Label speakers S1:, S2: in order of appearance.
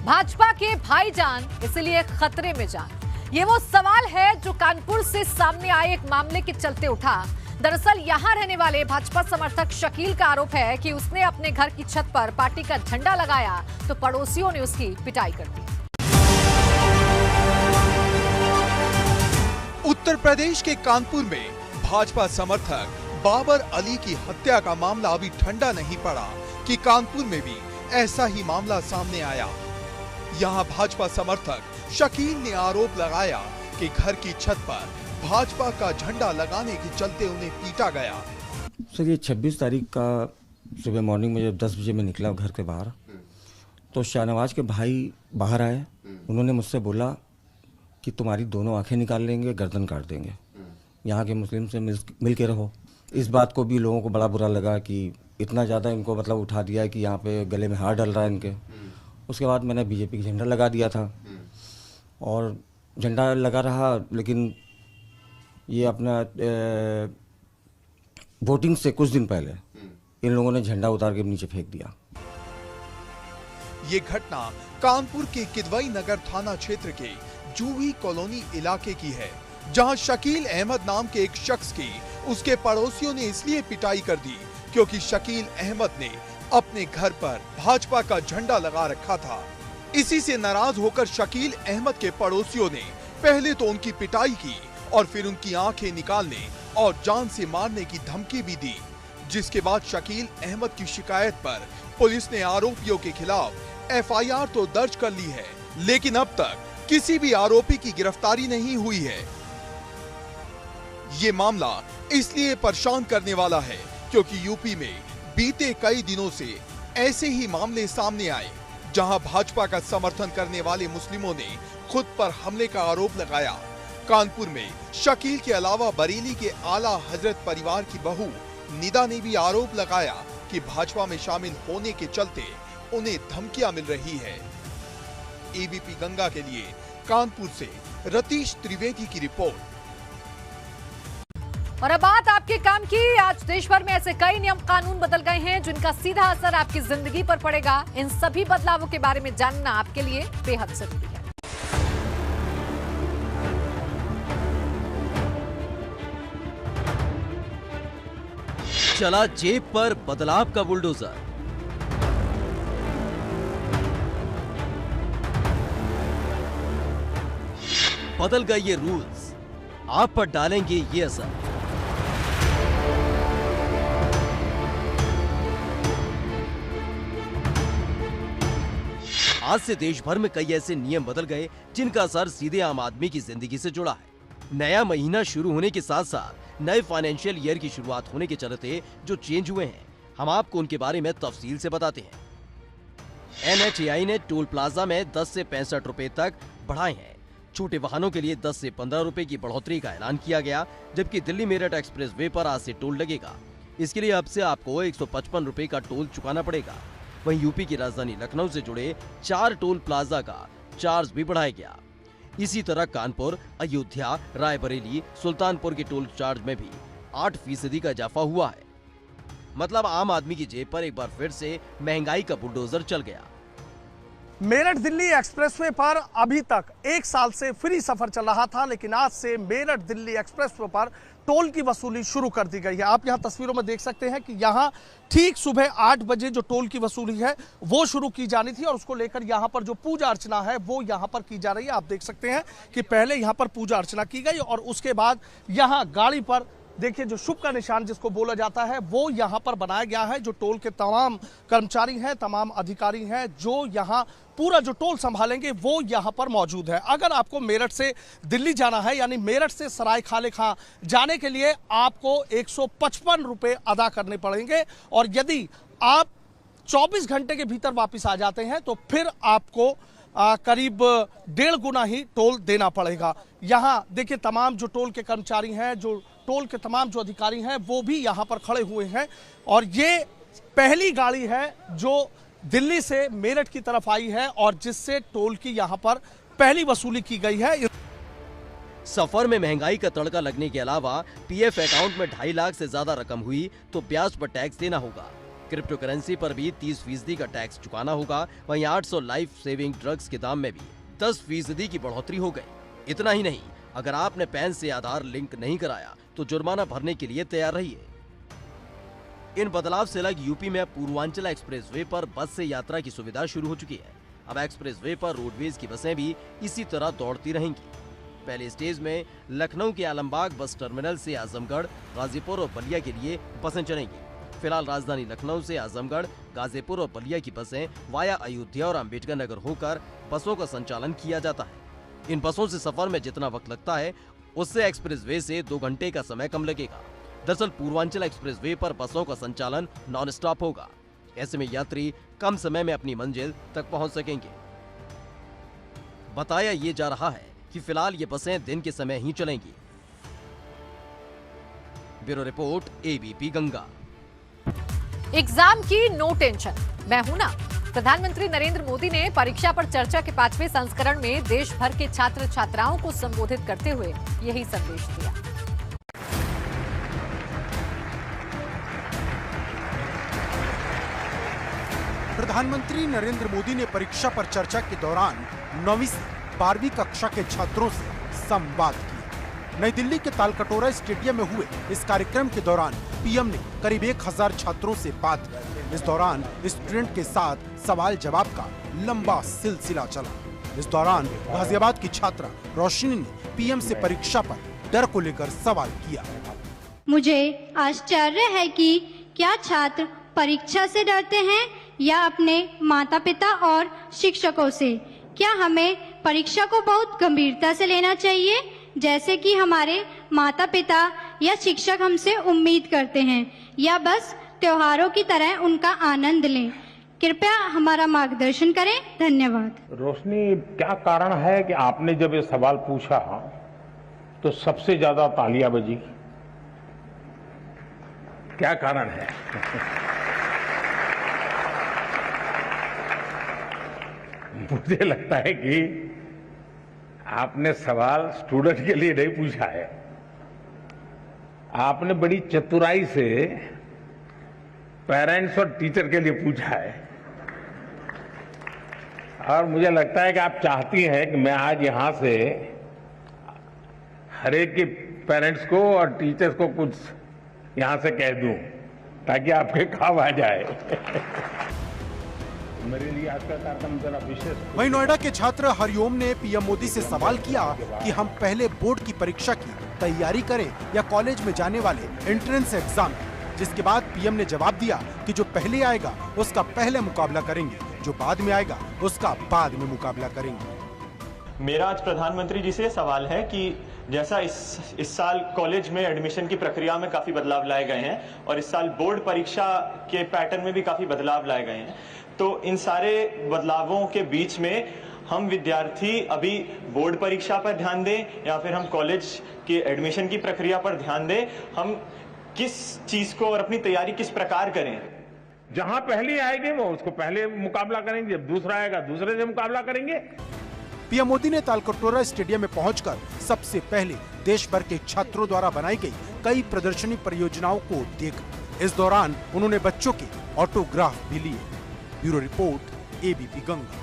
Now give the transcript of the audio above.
S1: भाजपा के भाईजान इसलिए खतरे में जान, ये वो सवाल है जो कानपुर से सामने आए एक मामले के चलते उठा। दरअसल यहां रहने वाले भाजपा समर्थक शकील का आरोप है कि उसने अपने घर की छत पर पार्टी का झंडा लगाया तो पड़ोसियों ने उसकी पिटाई कर दी।
S2: उत्तर प्रदेश के कानपुर में भाजपा समर्थक बाबर अली की हत्या का मामला अभी ठंडा नहीं पड़ा कि कानपुर में भी ऐसा ही मामला सामने आया। यहां भाजपा समर्थक शकील ने आरोप लगाया कि घर की छत पर भाजपा का झंडा लगाने के चलते उन्हें पीटा गया।
S3: सर, ये 26 तारीख का सुबह मॉर्निंग में जब 10 बजे में निकला घर के बाहर, तो शाहनवाज के भाई बाहर आए। उन्होंने मुझसे बोला कि तुम्हारी दोनों आंखें निकाल लेंगे, गर्दन काट देंगे, यहाँ के मुस्लिम से मिल के रहो। इस बात को भी लोगों को बड़ा बुरा लगा कि इतना ज़्यादा इनको मतलब उठा दिया है कि यहाँ पे गले में हार डल रहा है इनके। उसके बाद मैंने बीजेपी का झंडा लगा दिया था और झंडा लगा रहा, लेकिन ये अपना वोटिंग से कुछ दिन पहले इन लोगों ने झंडा उतार के नीचे फेंक दिया।
S2: ये घटना कानपुर के किदवई नगर थाना क्षेत्र के जूही कॉलोनी इलाके की है, जहां शकील अहमद नाम के एक शख्स की उसके पड़ोसियों ने इसलिए पिटाई कर दी क्योंकि शकील अहमद ने अपने घर पर भाजपा का झंडा लगा रखा था। इसी से नाराज होकर शकील अहमद के पड़ोसियों ने पहले तो उनकी पिटाई की और फिर उनकी आंखें निकालने और जान से मारने की धमकी भी दी, जिसके बाद शकील अहमद की शिकायत पर पुलिस ने आरोपियों के खिलाफ एफआईआर तो दर्ज कर ली है, लेकिन अब तक किसी भी आरोपी की गिरफ्तारी नहीं हुई है। ये मामला इसलिए परेशान करने वाला है क्योंकि यूपी में बीते कई दिनों से ऐसे ही मामले सामने आए, जहां भाजपा का समर्थन करने वाले मुस्लिमों ने खुद पर हमले का आरोप लगाया। कानपुर में शकील के अलावा बरेली के आला हजरत परिवार की बहू निदा ने भी आरोप लगाया कि भाजपा में शामिल होने के चलते उन्हें धमकियां मिल रही है। एबीपी गंगा के लिए कानपुर से रतीश त्रिवेदी की रिपोर्ट।
S1: और अब बात आपके काम की। आज देश भर में ऐसे कई नियम कानून बदल गए हैं जिनका सीधा असर आपकी जिंदगी पर पड़ेगा। इन सभी बदलावों के बारे में जानना आपके लिए बेहद जरूरी है।
S4: चला जेब पर बदलाव का बुलडोजर। बदल गए ये रूल्स, आप पर डालेंगे ये असर। आज से देश भर में कई ऐसे नियम बदल गए जिनका असर सीधे आम आदमी की जिंदगी से जुड़ा है। नया महीना शुरू होने के साथ साथ नए फाइनेंशियल ईयर की शुरुआत होने के चलते जो चेंज हुए हैं, हम आपको उनके बारे में तफसील से बताते हैं। NHAI ने टोल प्लाजा में 10 से 65 रुपए तक बढ़ाए हैं। छोटे वाहनों के लिए 10 से 15 रुपए की बढ़ोतरी का ऐलान किया गया, जबकि दिल्ली मेरठ एक्सप्रेस वे पर आज से टोल लगेगा। इसके लिए अब से आपको 155 रुपए का टोल चुकाना पड़ेगा। वहीं यूपी की राजधानी लखनऊ से जुड़े 4 टोल प्लाजा का चार्ज भी बढ़ाया गया। इसी तरह कानपुर, अयोध्या, रायबरेली, सुल्तानपुर के टोल चार्ज में भी 8% का इजाफा हुआ है। मतलब आम आदमी की जेब पर एक बार फिर से महंगाई का बुलडोजर चल गया।
S5: मेरठ दिल्ली एक्सप्रेसवे पर अभी तक 1 साल से फ्री सफर चल रहा था, लेकिन आज से मेरठ दिल्ली एक्सप्रेसवे पर टोल की वसूली शुरू कर दी गई है। आप यहां तस्वीरों में देख सकते हैं कि यहां ठीक सुबह 8 बजे जो टोल की वसूली है वो शुरू की जानी थी और उसको लेकर यहां पर जो पूजा अर्चना है वो यहां पर की जा रही है। आप देख सकते हैं कि पहले यहां पर पूजा अर्चना की गई और उसके बाद यहां गाड़ी पर देखिए जो शुभ का निशान जिसको बोला जाता है वो यहाँ पर बनाया गया है। जो टोल के तमाम कर्मचारी हैं, तमाम अधिकारी हैं, जो यहाँ पूरा जो टोल संभालेंगे वो यहाँ पर मौजूद है। अगर आपको मेरठ से दिल्ली जाना है, यानी मेरठ से सराय खाले खां जाने के लिए आपको 155 रुपये अदा करने पड़ेंगे और यदि आप 24 घंटे के भीतर वापस आ जाते हैं तो फिर आपको करीब 1.5 गुना ही टोल देना पड़ेगा। यहाँ देखिए तमाम जो टोल के कर्मचारी हैं, जो टोल के तमाम जो अधिकारी हैं वो भी यहाँ पर खड़े हुए हैं और ये पहली गाड़ी है जो दिल्ली से मेरठ की तरफ आई है और जिससे टोल की यहाँ पर पहली वसूली की गई है।
S4: सफर में महंगाई का तड़का लगने के अलावा पीएफ अकाउंट में 2.5 लाख से ज्यादा रकम हुई तो ब्याज पर टैक्स देना होगा। क्रिप्टो करेंसी पर भी 30% का टैक्स चुकाना होगा। वहीं 800 लाइफ सेविंग ड्रग्स के दाम में भी 10% की बढ़ोतरी हो गई। इतना ही नहीं, अगर आपने पैन से आधार लिंक नहीं कराया तो जुर्माना भरने के लिए तैयार रहिए। इन बदलाव से अलग यूपी में पूर्वांचल एक्सप्रेसवे पर बस से यात्रा की सुविधा शुरू हो चुकी है। अब एक्सप्रेसवे पर रोडवेज की बसें भी इसी तरह दौड़ती रहेंगी। पहले स्टेज में लखनऊ के आलमबाग बस टर्मिनल से आजमगढ़, गाजीपुर और बलिया के लिए बसें चलेंगी। फिलहाल राजधानी लखनऊ से आजमगढ़, गाजीपुर और बलिया की बसें वाया अयोध्या और अम्बेडकर नगर होकर बसों का संचालन किया जाता है। इन बसों से सफर में जितना वक्त लगता है उससे एक्सप्रेसवे से 2 घंटे का समय कम लगेगा। दरअसल पूर्वांचल एक्सप्रेसवे पर बसों का संचालन नॉन स्टॉप होगा। ऐसे में यात्री कम समय में अपनी मंजिल तक पहुंच सकेंगे। बताया ये जा रहा है कि फिलहाल ये बसें दिन के समय ही चलेंगी। Bureau report, ABP Ganga.
S1: Exam की नो टेंशन, मैं हूं ना। प्रधानमंत्री नरेंद्र मोदी ने परीक्षा पर चर्चा के 5वें संस्करण में देश भर के छात्र छात्राओं को संबोधित करते हुए यही संदेश दिया।
S2: प्रधानमंत्री नरेंद्र मोदी ने परीक्षा पर चर्चा के दौरान 9वीं से 12वीं कक्षा के छात्रों से संवाद किया। नई दिल्ली के तालकटोरा स्टेडियम में हुए इस कार्यक्रम के दौरान पीएम ने करीब 1000 छात्रों से बात की। इस दौरान स्टूडेंट के साथ सवाल जवाब का लंबा सिलसिला चला। इस दौरान गाजियाबाद की छात्रा रोशनी ने पीएम से परीक्षा पर डर को लेकर सवाल किया।
S6: मुझे आश्चर्य है कि क्या छात्र परीक्षा से डरते हैं या अपने माता पिता और शिक्षकों से? क्या हमें परीक्षा को बहुत गंभीरता से लेना चाहिए, जैसे कि हमारे माता पिता या शिक्षक हमसे उम्मीद करते हैं, या बस त्योहारों की तरह उनका आनंद लें? कृपया हमारा मार्गदर्शन करें। धन्यवाद।
S7: रोशनी, क्या कारण है कि आपने जब ये सवाल पूछा तो सबसे ज्यादा तालियां बजी? क्या कारण है? मुझे लगता है कि आपने सवाल स्टूडेंट के लिए नहीं पूछा है, आपने बड़ी चतुराई से पेरेंट्स और टीचर के लिए पूछा है। और मुझे लगता है कि आप चाहती हैं कि मैं आज यहां से हर एक के पेरेंट्स को और टीचर्स को कुछ यहां से कह दूं ताकि आपके काम आ जाए। मेरे लिए आज का कार्यक्रम जरा विशेष।
S2: वहीं नोएडा के छात्र हरिओम ने पीएम मोदी से सवाल किया कि हम पहले बोर्ड की परीक्षा की तैयारी करें या कॉलेज में जाने वाले एंट्रेंस एग्जाम, जिसके बाद पीएम ने जवाब दिया कि जो पहले आएगा उसका पहले मुकाबला करेंगे, जो बाद में आएगा उसका बाद में मुकाबला करेंगे।
S8: मेरा आज प्रधानमंत्री जी से सवाल है कि जैसा इस साल कॉलेज में एडमिशन की प्रक्रिया में काफी बदलाव लाए गए हैं और इस साल बोर्ड परीक्षा के पैटर्न में भी काफी बदलाव लाए गए हैं, तो इन सारे बदलावों के बीच में हम विद्यार्थी अभी बोर्ड परीक्षा पर ध्यान दें या फिर हम कॉलेज के एडमिशन की प्रक्रिया पर ध्यान दें? हम किस चीज को और अपनी तैयारी किस प्रकार करें?
S7: जहां पहले आएंगे वो उसको पहले मुकाबला करेंगे, जब दूसरा आएगा दूसरे से मुकाबला करेंगे।
S2: पीएम मोदी ने तालकटोरा स्टेडियम में पहुंचकर सबसे पहले देश भर के छात्रों द्वारा बनाई गई कई प्रदर्शनी परियोजनाओं को देखा। इस दौरान उन्होंने बच्चों के ऑटोग्राफ भी लिए। Bureau report, ABP Ganga.